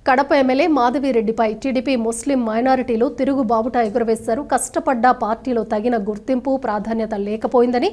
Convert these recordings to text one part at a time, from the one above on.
Kadapa MLA మాధవిరెడ్డిపై TDP ముస్లిం మైనారిటీలు తిరుగుబావుట ఎగురవేశారు. కష్టపడ్డ పార్టీలో తగిన గుర్తింపు ప్రాధాన్యత లేకపోయిందని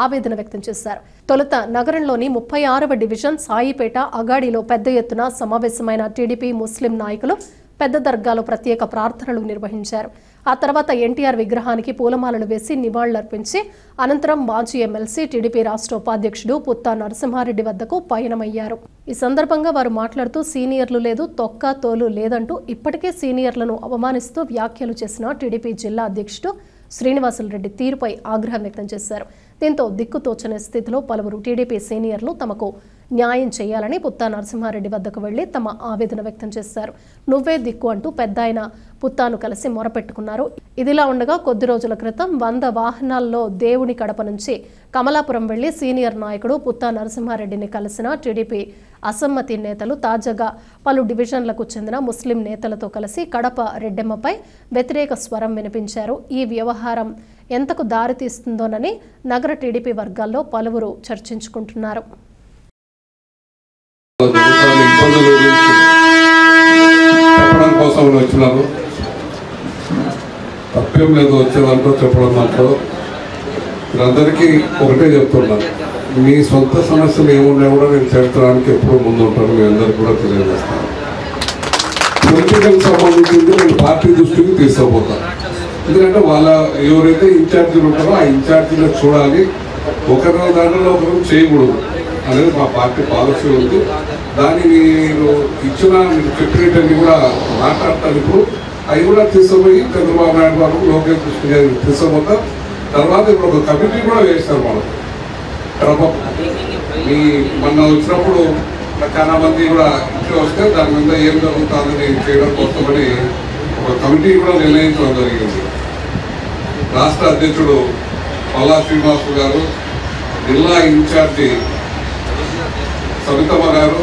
ఆవేదన వ్యక్తం చేశారు. తొలుత నగరంలోని 36వ డివిజన్ సాయిపేట అగాడిలో పెద్ద ఎత్తున సమావేశమైన టీడీపీ ముస్లిం నాయకులు పెద్ద దర్గాలో ప్రత్యేక ప్రార్థనలు నిర్వహించారు. ఆ తర్వాత ఎన్టీఆర్ విగ్రహానికి పూలమాలలు వేసి నివాళులర్పించి అనంతరం మాజీ ఎమ్మెల్సీ టీడీపీ రాష్ట్ర ఉపాధ్యక్షుడు పుత్తా నరసింహారెడ్డి వద్దకు పయనమయ్యారు. ఈ సందర్భంగా వారు మాట్లాడుతూ సీనియర్లు లేదు, తొక్క తోలు లేదంటూ ఇప్పటికే సీనియర్లను అవమానిస్తూ వ్యాఖ్యలు చేసిన టీడీపీ జిల్లా అధ్యక్షుడు శ్రీనివాసులరెడ్డి తీరుపై ఆగ్రహం వ్యక్తం చేశారు. దీంతో దిక్కుతోచని స్థితిలో పలువురు టీడీపీ సీనియర్లు తమకు న్యాయం చేయాలని పుత్తా నరసింహారెడ్డి వద్దకు వెళ్లి తమ ఆవేదన వ్యక్తం చేశారు. నువ్వే దిక్కు అంటూ పెద్దాయన పుత్తాను కలిసి మొరపెట్టుకున్నారు. ఇదిలా ఉండగా కొద్ది రోజుల క్రితం 100 వాహనాల్లో దేవుని కడప నుంచి కమలాపురం వెళ్లి సీనియర్ నాయకుడు పుత్తా నరసింహారెడ్డిని కలిసిన టీడీపీ అసమ్మతి నేతలు తాజాగా పలు డివిజన్లకు చెందిన ముస్లిం నేతలతో కలిసి కడప రెడ్డెమ్మపై వ్యతిరేక స్వరం వినిపించారు. ఈ వ్యవహారం ఎంతకు దారితీస్తుందోనని నగర టీడీపీ వర్గాల్లో పలువురు చర్చించుకుంటున్నారు. చెప్పడం కోసం వచ్చినారు, తప్పేం లేదు వచ్చేదాంట్లో చెప్పడం దాంట్లో. మీరందరికీ ఒకటే చెప్తున్నాను, మీ సొంత సమస్యలు ఏమున్నా కూడా నేను చేర్చడానికి ఎప్పుడు ముందు ఉంటాను. మీ అందరికీ కూడా తెలియజేస్తాను. పొలిటికల్ సంబంధించింది నేను పార్టీ దృష్టికి తీసుకుపోతాను. ఎందుకంటే వాళ్ళ ఎవరైతే ఇన్ఛార్జీలు ఉంటారో ఆ ఇన్ఛార్జీలో చూడాలి, ఒకరి దాంట్లో ఒకరు చేయకూడదు అనేది మా పార్టీ పాలసీ ఉంది. దాన్ని మీరు ఇచ్చిన మీరు చెప్పినట్టు కూడా మాట్లాడతారు. ఇప్పుడు అవి కూడా తీసుకుపోయి చంద్రబాబు నాయుడు గారు, లోకేష్ కృష్ణ గారు తీసుకుపోతారు. తర్వాత ఇప్పుడు ఒక కమిటీ కూడా వేస్తారు. మనం మీ మొన్న వచ్చినప్పుడు చాలా మంది కూడా ఇంట్లో వస్తే దాని మీద ఏం జరుగుతుందని చేయడం కోసమని ఒక కమిటీ కూడా నిర్ణయించడం జరిగింది. రాష్ట్ర అధ్యక్షుడు పల్లా శ్రీనివాసు గారు, జిల్లా ఇన్ఛార్జి సవితమ్మ గారు,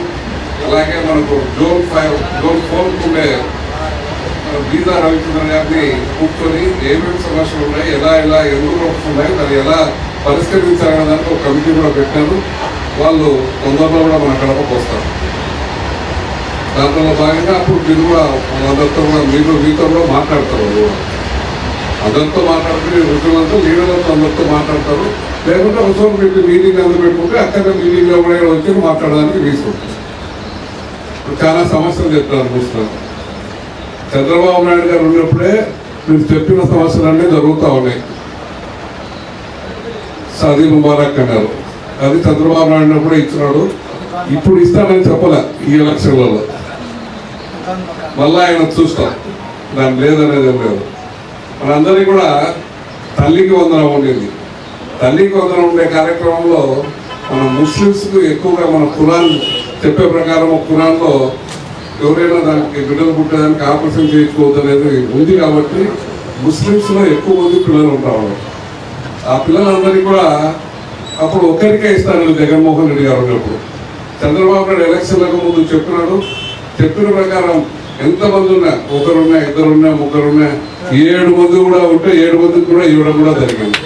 అలాగే మనకు జోన్ 4 ఉండే బీదా రవిచంద్ర గారిని కూర్చొని ఏమేమి సమస్యలు ఉన్నాయి, ఎలా ఎందుకు వస్తున్నాయి, దాన్ని ఎలా పరిష్కరించాలనే దానికి ఒక కమిటీ కూడా పెట్టారు. వాళ్ళు తొందరలో కూడా మన కడపకు వస్తారు. దాంట్లో భాగంగా అప్పుడు మీరు కూడా అందరితో కూడా మీతో కూడా మాట్లాడతారు. అందరితో మాట్లాడుకుని రుజువులతో లీడర్లతో అందరితో మాట్లాడతారు. లేకుంటే అవసరం పెట్టి మీటింగ్ అందరూ పెట్టుకుంటే అక్కడ మీటింగ్లో కూడా వచ్చి మాట్లాడడానికి వీసుకుంటారు. చాలా సమస్యలు చెప్తారు చూస్తున్నారు. చంద్రబాబు నాయుడు గారు ఉన్నప్పుడే మీరు చెప్పిన సమస్యలన్నీ జరుగుతూ ఉన్నాయి. షాదీ ముబారక్ అన్నారు, అది చంద్రబాబు నాయుడు ఉన్నప్పుడే ఇచ్చినాడు. ఇప్పుడు ఇస్తానని చెప్పలే ఈ ఎలక్షన్లలో. మళ్ళా ఆయన చూస్తాం, దాని లేదనేది ఏం లేదు. మనందరికీ కూడా తల్లికి వందనం ఉండేది. తల్లికి వందనం ఉండే కార్యక్రమంలో మన ముస్లిమ్స్కు ఎక్కువగా మన ఖురాన్ చెప్పే ప్రకారం ఖురాన్లో ఎవరైనా దానికి బిడ్డలు పుట్టేదానికి ఆపరేషన్ చేయించుకోవద్దు అనేది ఉంది. కాబట్టి ముస్లిమ్స్లో ఎక్కువ మంది పిల్లలు ఉంటారు. ఆ పిల్లలందరికీ కూడా అప్పుడు ఒక్కరికే ఇస్తాను జగన్మోహన్ రెడ్డి గారు ఉన్నప్పుడు. చంద్రబాబు నాయుడు ఎలక్షన్లకు ముందు చెప్పిన ప్రకారం ఎంతమంది ఉన్నా, ఒకరున్నా, ఇద్దరున్నా, ముగ్గురున్నా, 7 మంది కూడా ఉంటే 7 మందికి కూడా ఇవ్వడం కూడా జరిగింది.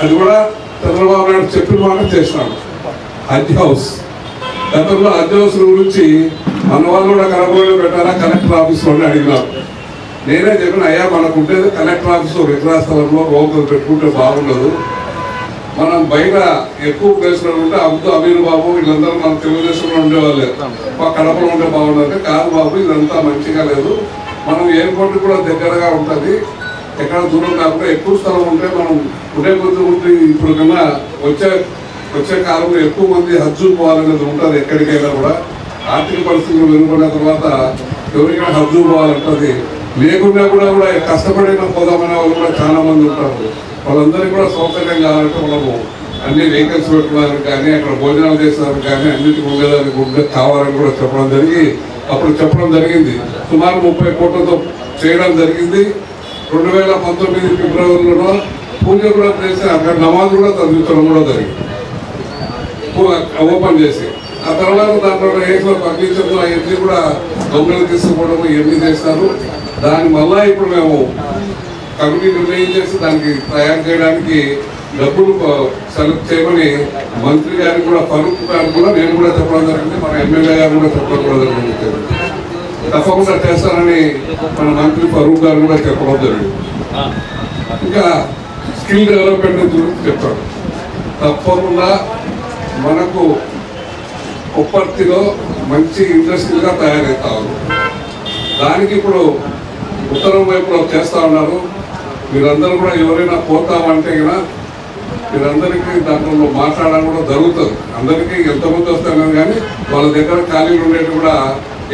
అది కూడా చంద్రబాబు నాయుడు చెప్పిన మాట చేసినాడు. హజ్ హౌస్ గతంలో హజ్ హౌస్ గురించి మన వాళ్ళు కూడా కలబోర్డు పెట్టారా కలెక్టర్ ఆఫీస్లోనే అడిగినారు. నేనే చెప్పిన, అయ్యా మనకు ఉండేది కలెక్టర్ ఆఫీస్ విక్రయ స్థలంలో రోగులు పెట్టుకుంటే బాగుండదు. మనం బయట ఎక్కువ ప్లేస్లో ఉంటే అమీర్ బాబు వీళ్ళందరూ మన తెలుగుదేశంలో ఉండేవాళ్ళే, మా కడపలో ఉంటే బాగుండదు. కాదు బాబు, ఇదంతా మంచిగా లేదు. మనం ఎయిర్పోర్ట్ కూడా దగ్గరగా ఉంటుంది, ఎక్కడ దూరం కాకుండా ఎక్కువ స్థలం ఉంటే మనం ఉండే కొద్ది ఉంటే ఇప్పుడు కన్నా వచ్చే కాలంలో ఎక్కువ మంది హజ్జు పోవాలనేది ఉంటుంది. ఎక్కడికైనా కూడా ఆర్థిక పరిస్థితులు మెరుగుపడిన తర్వాత ఎవరికైనా హజ్జు పోవాలంటుంది. లేకుండా కూడా కష్టపడిన పోదామనే వాళ్ళు కూడా చాలా మంది ఉంటారు. వాళ్ళందరికీ కూడా సౌకర్యం కావాలంటే మనము అన్ని వెహికల్స్ పెట్టుకోవడానికి కానీ, అక్కడ భోజనాలు చేసేదానికి కానీ, అన్నిటికీ ఉండేదానికి కావాలని కూడా అప్పుడు చెప్పడం జరిగింది. సుమారు 30 కోట్లతో చేయడం జరిగింది. 2019 ఫిబ్రవరిలో పూజ కూడా చేసి అక్కడ నమాజ్ కూడా చదివించడం కూడా జరిగింది ఓపెన్ చేసి. ఆ తర్వాత దాంట్లో ఏట్లో ఫర్నిచర్లు అవన్నీ కూడా దొంగలు తీసుకోవడం ఇవన్నీ చేస్తారు. దాని వల్ల ఇప్పుడు మేము కమిటీ నిర్ణయం చేసి దానికి తయారు చేయడానికి డబ్బులు సెలెక్ట్ చేయమని మంత్రి గారికి కూడా, ఫరూక్ గారికి కూడా నేను కూడా చెప్పడం జరిగింది, మన ఎమ్మెల్యే గారు కూడా చెప్పడం కూడా జరిగింది. తప్పకుండా చేస్తానని మన మంత్రి ఫరూక్ గారు కూడా చెప్పడం జరిగింది. ఇంకా స్కిల్ డెవలప్మెంట్ గురించి చెప్పాడు. తప్పకుండా మనకు కొప్పర్తిలో మంచి ఇండస్ట్రీగా తయారవుతారు. దానికి ఇప్పుడు ఉత్తరం వైపులో చేస్తూ ఉన్నారు. మీరందరూ కూడా ఎవరైనా పోతామంటే కదా మీరందరికీ దాంట్లో మాట్లాడడం కూడా జరుగుతుంది. అందరికీ ఎంతమంది వస్తారని కానీ వాళ్ళ దగ్గర ఖాళీలు ఉండేవి కూడా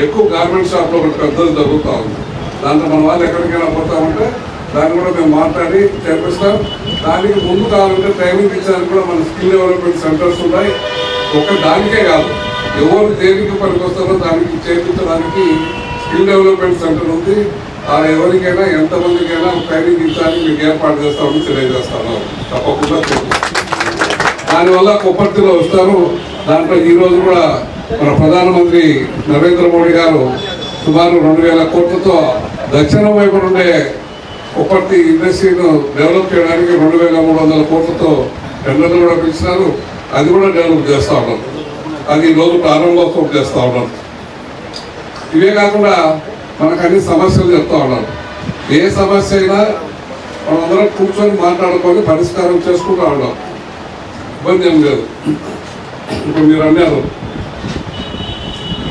ఎక్కువ గార్మెంట్ షాప్లో ఒకటి పెద్దది జరుగుతూ ఉంది. దాంట్లో మన వాళ్ళు ఎక్కడికైనా పోతామంటే దాన్ని కూడా మేము మాట్లాడి చేపిస్తాం. దానికి ముందు కావాలంటే ట్రైనింగ్ ఇచ్చడానికి కూడా మన స్కిల్ డెవలప్మెంట్ సెంటర్స్ ఉన్నాయి. ఒక దానికే కాదు, ఎవరు దేనికి పనికి వస్తారో దానికి చేయించడానికి స్కిల్ డెవలప్మెంట్ సెంటర్ ఉంది. ఎవరికైనా ఎంతమందికైనా ట్రైనింగ్ ఇచ్చడానికి మీకు ఏర్పాటు చేస్తామని తెలియజేస్తాను. తప్పకుండా దానివల్ల కొప్పర్తిలో వస్తారు. దాంట్లో ఈరోజు కూడా మన ప్రధానమంత్రి నరేంద్ర మోడీ గారు సుమారు 2000 కోట్లతో దక్షిణం వైపు నుండే కొప్పర్తి ఇండస్ట్రీను డెవలప్ చేయడానికి 2300 కోట్లతో టెండర్లు కూడా పిలిచినారు. అది కూడా డెవలప్ చేస్తూ ఉన్నారు. అది ఈరోజు ప్రారంభోత్సవం చేస్తూ ఉన్నారు. ఇవే కాకుండా మనకు అన్ని సమస్యలు చెప్తా ఉన్నారు. ఏ సమస్య అయినా మనందరం కూర్చొని మాట్లాడుకొని పరిష్కారం చేసుకుంటూ ఉన్నాం. ఇబ్బంది ఏం లేదు. ఇప్పుడు మీరు అన్నారు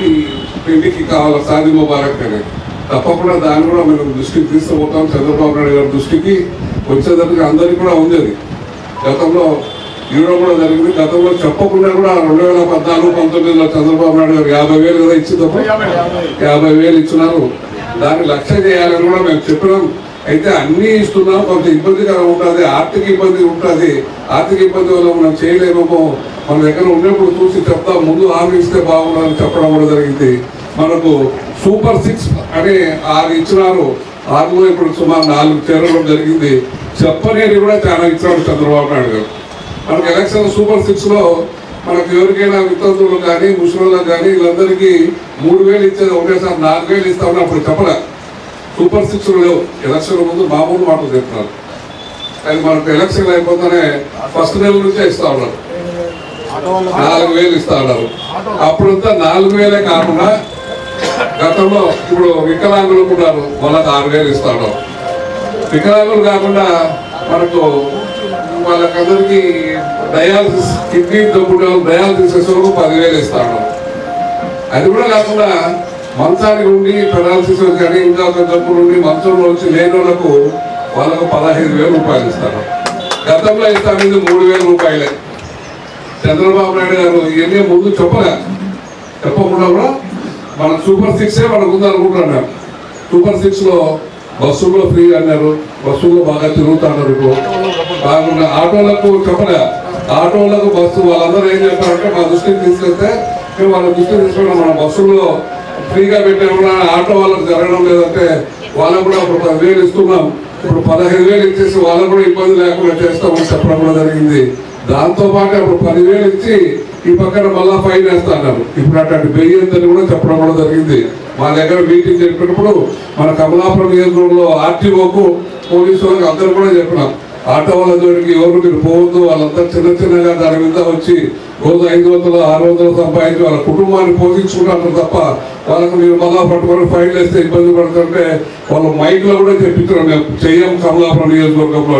ఈ పెళ్లికి కావాలి షాదీ ముబారక్ అని, తప్పకుండా దాన్ని కూడా మనం దృష్టికి తీసుకుపోతాం. చంద్రబాబు నాయుడు గారి దృష్టికి వచ్చేదానికి అందరికీ కూడా ఉంది. అది గతంలో ఇవ్వడం కూడా జరిగింది. గతంలో చెప్పకుండా కూడా 2014-19లో చంద్రబాబు నాయుడు గారు 50,000 కదా ఇచ్చేటప్పుడు 50,000 ఇచ్చినారు. దాన్ని 1,00,000 చేయాలని కూడా మేము చెప్పినాం. అయితే అన్నీ ఇస్తున్నాం, కొంత ఇబ్బందికరం ఉంటుంది, ఆర్థిక ఇబ్బంది ఉంటుంది. ఆర్థిక ఇబ్బంది వల్ల మనం చేయలేమేమో, మన దగ్గర ఉన్నప్పుడు చూసి చెప్తాం, ముందు హామీ ఇస్తే బాగుండాలని చెప్పడం కూడా జరిగింది. మనకు సూపర్ 6 అని 6 ఇచ్చినారు. 6లో ఇప్పుడు సుమారు 4 చేరడం జరిగింది. చెప్పనేది కూడా చాలా ఇచ్చాడు చంద్రబాబు నాయుడు గారు. మనకు ఎలక్షన్ సూపర్ 6లో మనకు ఎవరికైనా వితంతువులు కానీ ముస్లింలకు కానీ వీళ్ళందరికీ 3,000 ఇచ్చేది ఒకేసారి 4,000 ఇస్తామని అప్పుడు చెప్పలే. సూపర్ 6 లేవు. ఎలక్షన్ ముందు మామూలు మాటలు చెప్తున్నారు. అది మనకు ఎలక్షన్ అయిపోతేనే ఫస్ట్ నెల నుంచే ఇస్తా ఉన్నారు. 4,000 ఇస్తా ఉన్నారు. అప్పుడంతా 4,000 కాకుండా గతంలో ఇప్పుడు వికలాంగులు ఉన్నారు, వాళ్ళకి 6,000 ఇస్తా ఉన్నారు. వికలాంగులు కాకుండా మనకు వాళ్ళకందరికీ డయాలసిస్, కిడ్నీ జబ్బులు డయాలసిస్ చేసేందుకు 10,000 ఇస్తాడు. అది కూడా కాకుండా మంచానికి ఉండి పెరాలసిస్ కానీ ఇంకా ఒక జబ్బులు ఉండి మంచంలో వచ్చి లేని వాళ్ళకు వాళ్ళకు 15,000 రూపాయలు ఇస్తారు. గతంలో ఇస్తాను 3,000 రూపాయలే. చంద్రబాబు నాయుడు గారు ఇవన్నీ ముందు చెప్పకుండా కూడా మన సూపర్ 6 మనకు ఉందనుకుంటున్నాం. సూపర్ 6లో బస్సుల్లో ఫ్రీ అన్నారు, బస్సుల్లో బాగా తిరుగుతున్నారు. బాగున్న ఆటోలకు చెప్పలే. ఆటోలకు బస్సు వాళ్ళందరూ ఏం చెప్పారంటే మా దృష్టికి తీసుకెళ్తే మేము వాళ్ళ దృష్టికి తీసుకున్నాం. మన బస్సుల్లో ఫ్రీగా పెట్టిన ఆటో వాళ్ళకి జరగడం లేదంటే వాళ్ళకు కూడా ఇప్పుడు 10,000 ఇస్తున్నాం. ఇప్పుడు 15,000 ఇచ్చేసి వాళ్ళకు కూడా ఇబ్బంది లేకుండా చేస్తామని చెప్పడం కూడా జరిగింది. దాంతోపాటు అప్పుడు 10,000 ఇచ్చి ఈ పక్కన మళ్ళా ఫైన్ వేస్తా అన్నారు. ఇప్పుడు అట్లాంటి బెయ్యందని కూడా చెప్పడం కూడా జరిగింది. మా దగ్గర మీటింగ్ జరిపినప్పుడు మన కమలాపురం నియోజకవర్గంలో ఆర్టీఓకు పోలీసులకు అందరూ కూడా చెప్పినాం, ఆటో వాళ్ళ జోడికి ఎవరు మీరు పోవద్దు, వాళ్ళంతా చిన్నగా దాని మీద వచ్చి రోజు 500, 600 సంపాదించి వాళ్ళ కుటుంబాన్ని పోషించుకుంటారు తప్ప వాళ్ళకు మీరు మళ్ళా పట్టుకొని ఫైన్ వేస్తే ఇబ్బంది పడుతుంటే వాళ్ళ మైక్లో కూడా చెప్పించారు. మేము చెయ్యం కమలాపురం నియోజకవర్గంలో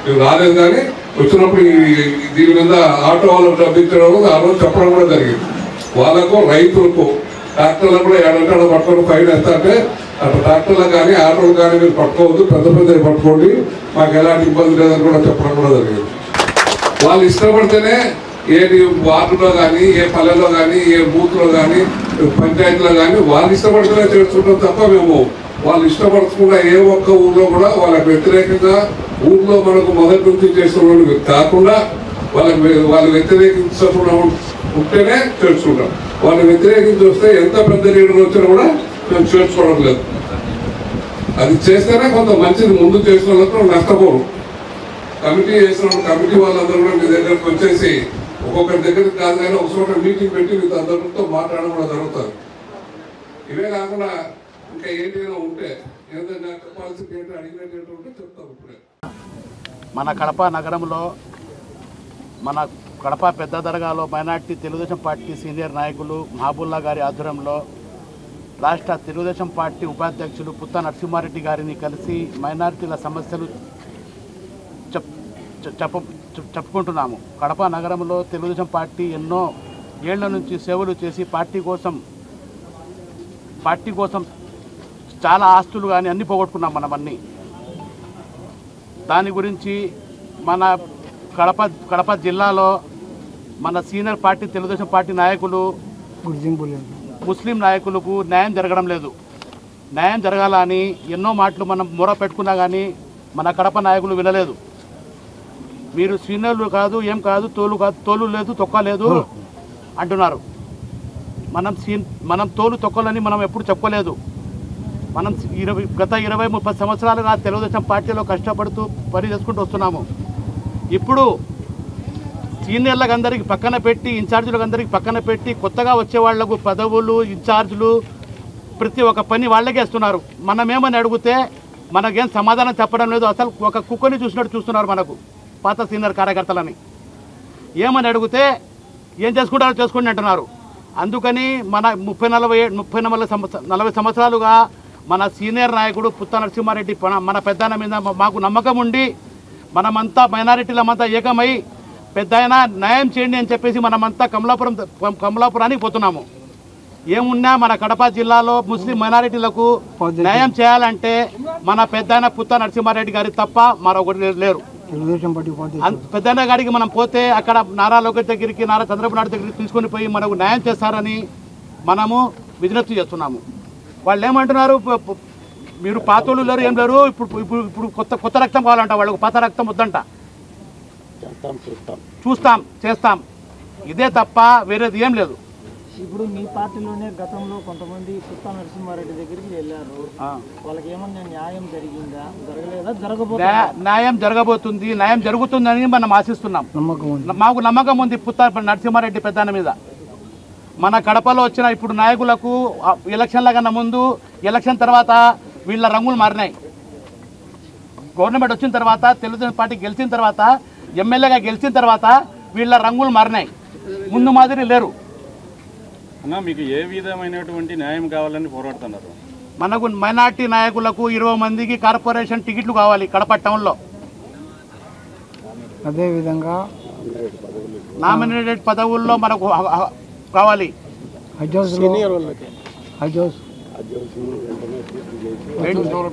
మీరు రాలేదు, కానీ వచ్చినప్పుడు దీని మీద ఆటో వాళ్ళకు డబ్బించడం ఆ రోజు చెప్పడం కూడా జరిగింది. వాళ్ళకు రైతులకు ట్రాక్టర్లకు కూడా ఏడంటే పట్టుకొని ఫైన్ వేస్తా అంటే అటు ట్రాక్టర్లకు కానీ ఆటోలు కానీ మీరు పట్టుకోవద్దు, పెద్ద పట్టుకోండి, మాకు ఎలాంటి ఇబ్బంది లేదని కూడా చెప్పడం కూడా జరిగింది. వాళ్ళు ఇష్టపడితేనే ఏ వార్డులో కానీ ఏ పల్లెలో కానీ ఏ బూత్లో కానీ పంచాయతీలో కానీ వాళ్ళు ఇష్టపడితేనే చేస్తుంటాం తప్ప మేము వాళ్ళు ఇష్టపడకుండా ఏ ఒక్క ఊర్లో కూడా వాళ్ళకి వ్యతిరేకంగా ఊర్లో మనకు మొదటి నుంచి చేస్తున్న కాకుండా వాళ్ళు వ్యతిరేకించకుండా ఉంటేనే చేర్చుకుంటాం. వాళ్ళు వ్యతిరేకించి వస్తే ఎంత పెద్ద లీడర్ వచ్చినా కూడా మేము చేర్చుకోవడం లేదు. అది చేస్తేనే కొంత మంచిది. ముందు చేసిన వాళ్ళతో నష్టపోరు. కమిటీ చేసినప్పుడు కమిటీ వాళ్ళందరూ కూడా మీ దగ్గరకు వచ్చేసి ఒక్కొక్కరి దగ్గరికి కాదు కానీ ఒక చోట మీటింగ్ పెట్టి మీతో అందరితో మాట్లాడడం కూడా జరుగుతుంది. ఇవే కాకుండా ఇంకా ఏంటైనా ఉంటే ఏదైనా చెప్పాల్సింది ఏంటో అడిగినట్టు ఉంటే చెప్తాం. ఇప్పుడే మన కడప నగరంలో మన కడప పెద్ద దర్గాలో మైనార్టీ తెలుగుదేశం పార్టీ సీనియర్ నాయకులు మహబూల్లా గారి ఆధ్వర్యంలో రాష్ట్ర తెలుగుదేశం పార్టీ ఉపాధ్యక్షులు పుత్త నరసింహారెడ్డి గారిని కలిసి మైనార్టీల సమస్యలు చెప్పుకుంటున్నాము. కడప నగరంలో తెలుగుదేశం పార్టీ ఎన్నో ఏళ్ల నుంచి సేవలు చేసి పార్టీ కోసం చాలా ఆస్తులు కానీ అన్నీ పోగొట్టుకున్నాం మనమన్నీ. దాని గురించి మన కడప జిల్లాలో మన సీనియర్ పార్టీ తెలుగుదేశం పార్టీ నాయకులు ముస్లిం నాయకులకు న్యాయం జరగడం లేదు. న్యాయం జరగాలని ఎన్నో మాటలు మనం మొర పెట్టుకున్నా కానీ మన కడప నాయకులు వినలేదు. మీరు సీనియర్లు కాదు, ఏం కాదు, తోలు లేదు, తొక్క లేదు అంటున్నారు. మనం తోలు తొక్కలని మనం ఎప్పుడు చెప్పుకోలేదు. మనం గత 20-30 సంవత్సరాలుగా తెలుగుదేశం పార్టీలో కష్టపడుతూ పని చేసుకుంటూ వస్తున్నాము. ఇప్పుడు సీనియర్లకు అందరికీ పక్కన పెట్టి, ఇన్ఛార్జీలకు అందరికీ పక్కన పెట్టి, కొత్తగా వచ్చే వాళ్లకు పదవులు, ఇన్ఛార్జీలు, ప్రతి ఒక్క పని వాళ్ళకే ఇస్తున్నారు. మనమేమని అడిగితే మనకేం సమాధానం చెప్పడం లేదు. అసలు ఒక కుక్కని చూసినట్టు చూస్తున్నారు మనకు పాత సీనియర్ కార్యకర్తలని. ఏమని అడిగితే ఏం చేసుకుంటారో చేసుకోండి అంటున్నారు. అందుకని మన 40 సంవత్సరాలుగా మన సీనియర్ నాయకుడు పుత్త నరసింహారెడ్డి మన పెద్దన మీద మాకు నమ్మకం ఉండి మనమంతా మైనారిటీలమంతా ఏకమై పెద్దాయన న్యాయం చేయండి అని చెప్పేసి మనమంతా కమలాపురానికి పోతున్నాము. ఏమున్నా మన కడప జిల్లాలో ముస్లిం మైనారిటీలకు న్యాయం చేయాలంటే మన పెద్దాయన పుత్త నరసింహారెడ్డి గారి తప్ప మరొకటి లేరు. పెద్దన్న గారికి మనం పోతే అక్కడ నారా లోకేష్ దగ్గరికి, నారా చంద్రబాబు నాయుడు దగ్గరికి తీసుకొని పోయి మనకు న్యాయం చేస్తారని మనము విజ్ఞప్తి చేస్తున్నాము. వాళ్ళు ఏమంటున్నారు, మీరు పాతోళ్ళు లేరు, ఏం లేరు, ఇప్పుడు కొత్త రక్తం కావాలంట, వాళ్ళకు పాత రక్తం వద్దంట. చూస్తాం, చేస్తాం, ఇదే తప్ప వేరేది ఏం లేదు. ఇప్పుడు మీ పార్టీలోనే గతంలో కొంతమంది పుత్త నరసింహారెడ్డి దగ్గరికి వెళ్ళారు. వాళ్ళకి ఏమన్నా న్యాయం జరిగిందా, జరగలేదా, జరగబోతుందా? న్యాయం జరగబోతుంది, న్యాయం జరుగుతుందని మనం ఆశిస్తున్నాం. మాకు నమ్మకం ఉంది పుత్త నరసింహారెడ్డి పెద్దన మీద. మన కడపలో వచ్చిన ఇప్పుడు నాయకులకు ఎలక్షన్ల కన్నా ముందు, ఎలక్షన్ తర్వాత వీళ్ళ రంగులు మారినాయి. గవర్నమెంట్ వచ్చిన తర్వాత, తెలుగుదేశం పార్టీ గెలిచిన తర్వాత, ఎమ్మెల్యేగా గెలిచిన తర్వాత వీళ్ళ రంగులు మారినాయి. ముందు మాదిరి లేరు. మీకు ఏ విధమైనటువంటి న్యాయం కావాలని పోరాడుతున్నారు? మనకు మైనార్టీ నాయకులకు 20 మందికి కార్పొరేషన్ టికెట్లు కావాలి కడప టౌన్లో. అదేవిధంగా నామినేటెడ్ పదవుల్లో మనకు కావాలి.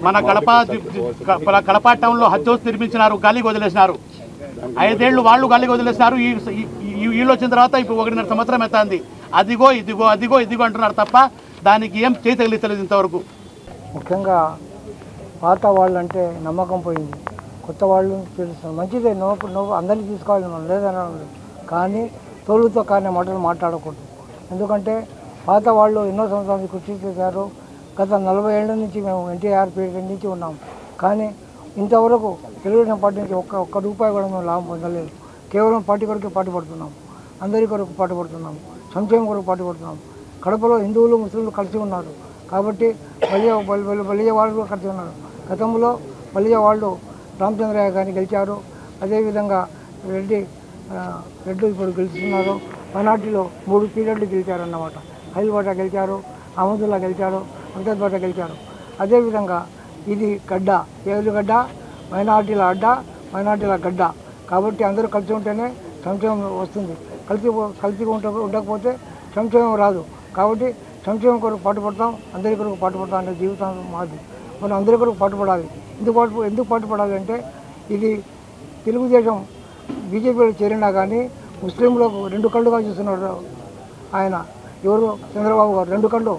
మన కడప టౌన్లో హజ్ హౌస్ నిర్మించినారు, గాలికి వదిలేసినారు. 5 ఏళ్ళు వాళ్ళు గాలికి వదిలేసినారు. వీళ్ళు వచ్చిన తర్వాత ఇప్పుడు 1.5 సంవత్సరం అవుతుంది. అదిగో ఇదిగో అదిగో ఇదిగో అంటున్నారు తప్ప దానికి ఏం చేయగలుగుతలేదు ఇంతవరకు. ముఖ్యంగా పాత వాళ్ళు అంటే నమ్మకం పోయింది. కొత్త వాళ్ళు తెలుసు, మంచిదే, నువ్వు అందరినీ తీసుకోవాలి, మనం లేదని. కానీ తోలుతో కానీ మాటలు మాట్లాడకూడదు. ఎందుకంటే పాత వాళ్ళు ఎన్నో సంవత్సరాలు కృషి చేశారు. గత 40 ఏళ్ళ నుంచి మేము ఎన్టీఆర్ పీరియడ్ నుంచి ఉన్నాం. కానీ ఇంతవరకు తెలుగుదేశం పార్టీ నుంచి ఒక్క రూపాయి కూడా మేము లాభం పొందలేదు. కేవలం పార్టీ కొరకు పాటుపడుతున్నాం, అందరి కొరకు పాటుపడుతున్నాం, సంక్షేమం కొరకు పాటుపడుతున్నాం. కడపలో హిందువులు ముస్లింలు కలిసి ఉన్నారు కాబట్టి బలిజ వాళ్ళు కూడా కలిసి ఉన్నారు. గతంలో బలిజ వాళ్ళు రామచంద్రయ్య గారిని గెలిచారు. అదేవిధంగా రెడ్డి ఇప్పుడు గెలుస్తున్నారు. మైనార్టీలో 3 పీరియడ్లు గెలిచారన్నమాట. హైల్బాట గెలిచారు, అహ్మదుల్లా గెలిచారు, అంతద్ బాట గెలిచారు. అదేవిధంగా ఇది గడ్డ, ఏది గడ్డ, మైనార్టీల అడ్డ, మైనార్టీల గడ్డ. కాబట్టి అందరూ కలిసి ఉంటేనే సంక్షేమం వస్తుంది. కలిసి ఉండకపోతే సంక్షేమం రాదు. కాబట్టి సంక్షేమం కొరకు పాటుపడతాం, అందరి కొరకు పాటుపడతాం అనే జీవితం మాది. మనం అందరి కొరకు పాటుపడాలి. ఎందుకు పాటుపడాలి అంటే ఇది తెలుగుదేశం బీజేపీలో చేరినా కానీ ముస్లింలకు 2 కళ్ళుగా చూస్తున్నారు ఆయన. ఎవరు? చంద్రబాబు గారు 2 కళ్ళు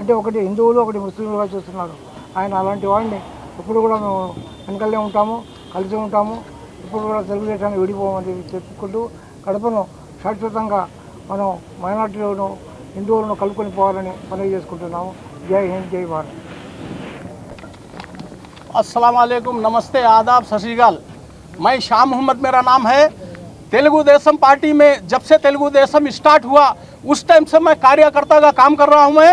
అంటే ఒకటి హిందువులు, ఒకటి ముస్లింలుగా చూస్తున్నారు ఆయన. అలాంటి వాడిని ఎప్పుడు కూడా మేము వెనకల్లే ఉంటాము, కలిసి ఉంటాము. ఇప్పుడు కూడా తెలుగుదేశాన్ని విడిపోమని చెప్పుకుంటూ కడపను శాశ్వతంగా మనం మైనార్టీలను, హిందువులను కలుపుకొని పోవాలని పని చేసుకుంటున్నాము. జై హింద్, జై భారత్. अस्सलाम वालेकुम, नमस्ते, आदाब, सत श्री अकाल। मैं शाह मोहम्मद मेरा नाम है। तेलुगु देशम पार्टी में जब से तेलुगु देशम स्टार्ट हुआ उस टाइम से मैं कार्यकर्ता का काम कर रहा हूँ मैं।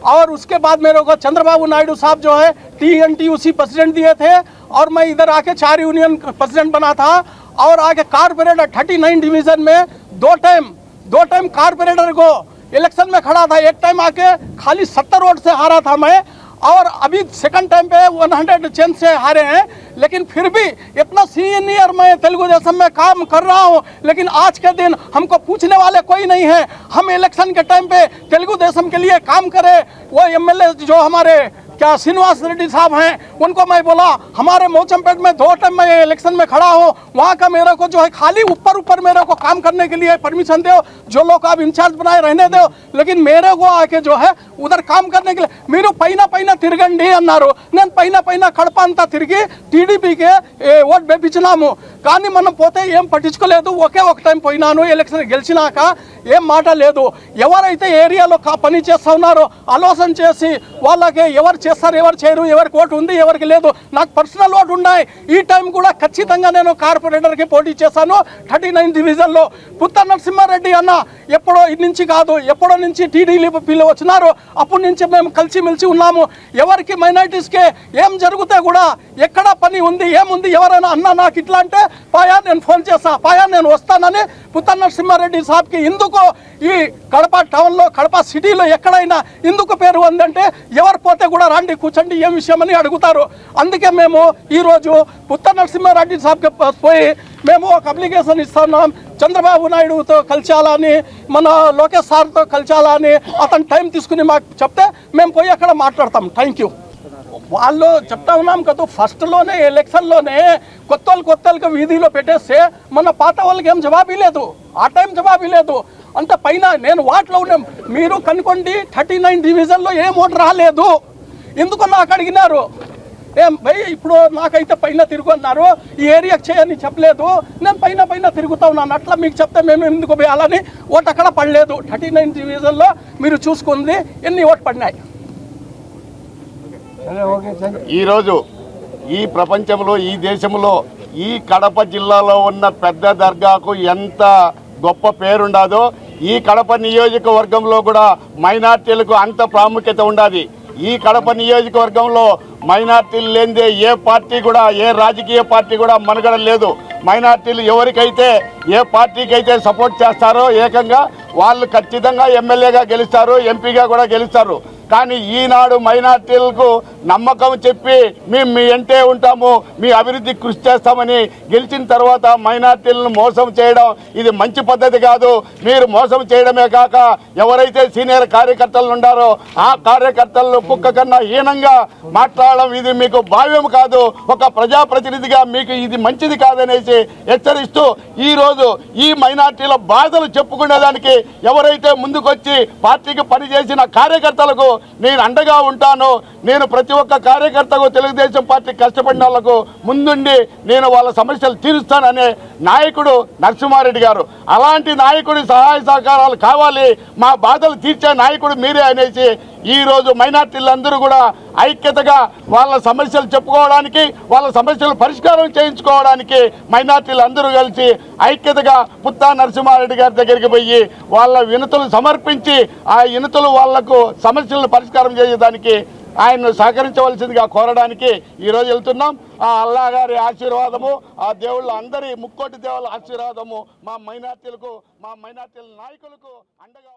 और उसके बाद मेरे को चंद्रबाबू नायडू साहब जो है TNTUC प्रेसिडेंट दिए थे और मैं इधर आके 4 यूनियन प्रेसिडेंट बना था और आके कारपोरेटर 39 डिवीज़न में दो टाइम कारपोरेटर को इलेक्शन में खड़ा था। एक टाइम आके खाली 70 वोट से हारा था मैं, और अभी सेकंड टाइम पे 100 चेंज से हारे हैं। लेकिन फिर भी इतना सीनियर मैं तेलुगु देशम में काम कर रहा हूं, लेकिन आज के दिन हमको पूछने वाले कोई नहीं है। हम इलेक्शन के टाइम पे तेलुगु देशम के लिए काम करें। वो MLA जो हमारे क्या श्रीनिवास रेड्डी साहब हैं, उनको मैं बोला हमारे मौचमपेट में 2 टाइम मैं इलेक्शन में खड़ा हूँ, वहाँ का मेरे को जो है खाली ऊपर मेरे को काम करने के लिए परमिशन दो, जो लोग आप इंचार्ज बनाए रहने दो, लेकिन मेरे को आके जो है उधर काम करने के लिए మీరు పైన తిరగండి అన్నారు। నేను పైన కడప అంతా తిరిగి టీడీపీకే ఓట్ వేయించినాము, కానీ మనం పోతే ఏం పట్టించుకోలేదు। ఒకే ఒక టైం పోయినాను, ఎలక్షన్ గెలిచినాక ఏం మాట లేదు। ఎవరైతే ఏరియాలో పని చేస్తా ఉన్నారో ఆలోచన చేసి వాళ్ళకి ఎవరు చేస్తారు ఎవరు చేయరు, ఎవరికి ఓటు ఉంది ఎవరికి లేదు, నాకు పర్సనల్ ఓటు ఉన్నాయి। ఈ టైం కూడా ఖచ్చితంగా నేను కార్పొరేటర్కి పోటీ చేశాను 39 డివిజన్లో। పుత్త నరసింహారెడ్డి అన్న ఎప్పుడో నుంచి కాదు, ఎప్పుడో నుంచి టీడీపీలో వచ్చినారు, అప్పటి నుంచి మేము కలిసిమెలిసి ఉన్నాము। ఎవరికి మైనారిటీస్కి ఏం జరిగితే కూడా ఎక్కడ పని ఉంది ఏముంది ఎవరైనా అన్న నాకు ఇట్లా అంటే పాయా నేను ఫోన్ చేస్తా, పాయా నేను వస్తానని పుత్త నరసింహారెడ్డి సాబ్కి ఎందుకు ఈ కడప టౌన్లో కడప సిటీలో ఎక్కడైనా ఎందుకు పేరు ఉందంటే ఎవరు పోతే కూడా రండి కూర్చోండి ఏం విషయమని అడుగుతారు। అందుకే మేము ఈరోజు పుత్త నరసింహారెడ్డి సాబ్కి పోయి మేము ఒక అప్లికేషన్ ఇస్తున్నాం, చంద్రబాబు నాయుడుతో కలిసాలని మన లోకేష్ సార్తో కలిసాలని అతను టైం తీసుకుని మాకు చెప్తే మేము పోయి అక్కడ మాట్లాడతాం। Thank you. వాళ్ళు చెప్తా ఉన్నాం కదా, ఫస్ట్లోనే ఎలక్షన్లోనే కొత్తలకు వీధిలో పెట్టేస్తే మన పాత వాళ్ళకి ఏం జవాబీ లేదు, ఆ టైం జవాబీ లేదు। అంత పైన నేను వాటిలో ఉన్నాం, మీరు కనుకోండి 39 డివిజన్లో ఏం ఓటు రాలేదు, ఎందుకు నాకు అడిగినారు। ఏం భయ్ ఇప్పుడు నాకైతే పైన తిరుగు అన్నారు, ఈ ఏరియాకి చేయని చెప్పలేదు, నేను పైన తిరుగుతా ఉన్నాను। అట్లా మీకు చెప్తే మేము ఎందుకు వేయాలని ఓటు అక్కడ పడలేదు। 39 డివిజన్లో మీరు చూసుకుంది ఎన్ని ఓటు పడినాయి। ఈరోజు ఈ ప్రపంచంలో ఈ దేశంలో ఈ కడప జిల్లాలో ఉన్న పెద్ద దర్గాకు ఎంత గొప్ప పేరుండదో, ఈ కడప నియోజకవర్గంలో కూడా మైనార్టీలకు అంత ప్రాముఖ్యత ఉండాలి। ఈ కడప నియోజకవర్గంలో మైనార్టీలు లేనిదే ఏ పార్టీ కూడా ఏ రాజకీయ పార్టీ కూడా మనుగడ లేదు। మైనార్టీలు ఎవరికైతే ఏ పార్టీకి అయితే సపోర్ట్ చేస్తారో ఏకంగా వాళ్ళు ఖచ్చితంగా ఎమ్మెల్యేగా గెలుస్తారు, ఎంపీగా కూడా గెలుస్తారు। కానీ ఈనాడు మైనార్టీలకు నమ్మకం చెప్పి మేము మీ అంటే ఉంటాము, మీ అభివృద్ధి కృషి చేస్తామని గెలిచిన తర్వాత మైనార్టీలను మోసం చేయడం ఇది మంచి పద్ధతి కాదు। మీరు మోసం చేయడమే కాక ఎవరైతే సీనియర్ కార్యకర్తలు ఉన్నారో ఆ కార్యకర్తలను కుక్క కన్నా హీనంగా మాట్లాడడం ఇది మీకు భావ్యం కాదు। ఒక ప్రజాప్రతినిధిగా మీకు ఇది మంచిది కాదనేసి హెచ్చరిస్తూ ఈరోజు ఈ మైనార్టీల బాధలు చెప్పుకునేదానికి ఎవరైతే ముందుకొచ్చి పార్టీకి పనిచేసిన కార్యకర్తలకు నేను అండగా ఉంటాను, నేను ప్రతి ఒక్క కార్యకర్తకు తెలుగుదేశం పార్టీ కష్టపడిన వాళ్లకు ముందుండి నేను వాళ్ళ సమస్యలు తీరుస్తాననే నాయకుడు నరసింహారెడ్డి గారు। అలాంటి నాయకుడి సహాయ సహకారాలు కావాలి, మా బాధలు తీర్చే నాయకుడు మీరే అనేసి ఈరోజు మైనార్టీలందరూ కూడా ఐక్యతగా వాళ్ళ సమస్యలు చెప్పుకోవడానికి వాళ్ళ సమస్యలు పరిష్కారం చేయించుకోవడానికి మైనార్టీలు అందరూ కలిసి ఐక్యతగా పుత్తా నరసింహారెడ్డి గారి దగ్గరికి పోయి వాళ్ళ వినతులు సమర్పించి ఆ వినతులు వాళ్లకు సమస్యలను పరిష్కారం చేసేదానికి ఆయన్ను సహకరించవలసిందిగా కోరడానికి ఈరోజు వెళ్తున్నాం। ఆ అల్లా గారి ఆశీర్వాదము, ఆ దేవుళ్ళ అందరి ముక్కోటి దేవుళ్ళ ఆశీర్వాదము మా మైనార్టీలకు మా మైనార్టీల నాయకులకు అండగా